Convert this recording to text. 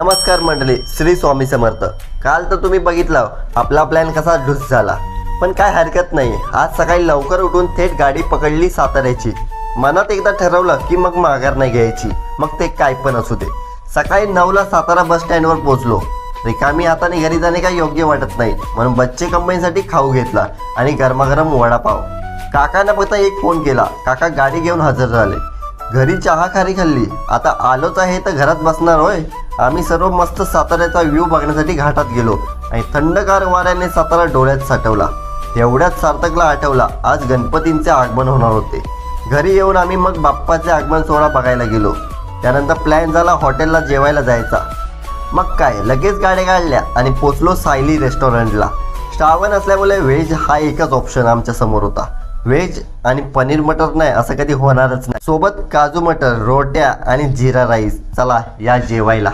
नमस्कार मंडळी, श्री स्वामी समर्थ। काल तर तुम्ही बघितलं आपला प्लॅन कसा ढुस झाला, पण काय हरकत नाही। आज सकाळी लवकर उठून थेट गाडी पकडली साताऱ्याची। मनात एकदा ठरवलं की मग माघार नाही घ्यायची, मग ते काय पण असू दे। सकाळी 9ला सातारा बस स्टँडवर पोहोचलो। रिकामी हाताने घरी जाणे काही योग्य वाटत नाही, म्हणून बच्चे कंपनीसाठी खाऊ घेतला आणि गरमागरम वडापाव। काकांना फक्त एक फोन केला, काका गाडी घेऊन हजर झाले। घरी चहा खारी खाल्ली, आता आलोच आहे तर घरात बसणार होय। आम्ही सर्व मस्त साताऱ्याचा व्ह्यू बघण्यासाठी घाटात गेलो आणि थंडगार वाऱ्याने सातारा डोळ्यात साठवला। एवढ्यात सार्थकला आठवला आज गणपतींचे आगमन होणार होते। घरी येऊन आम्ही मग बाप्पाचे आगमन सोहळा बघायला गेलो। त्यानंतर प्लॅन झाला हॉटेलला जेवायला जायचा। मग काय लगेच गाड्या काढल्या आणि पोचलो सायली रेस्टॉरंटला। श्रावण असल्यामुळे व्हेज हा एकच ऑप्शन आमच्या समोर होता। व्हेज आणि पनीर मटर नाही असं कधी होणारच नाही। सोबत काजू मटर, रोट्या आणि जिरा राईस। चला या जेवायला।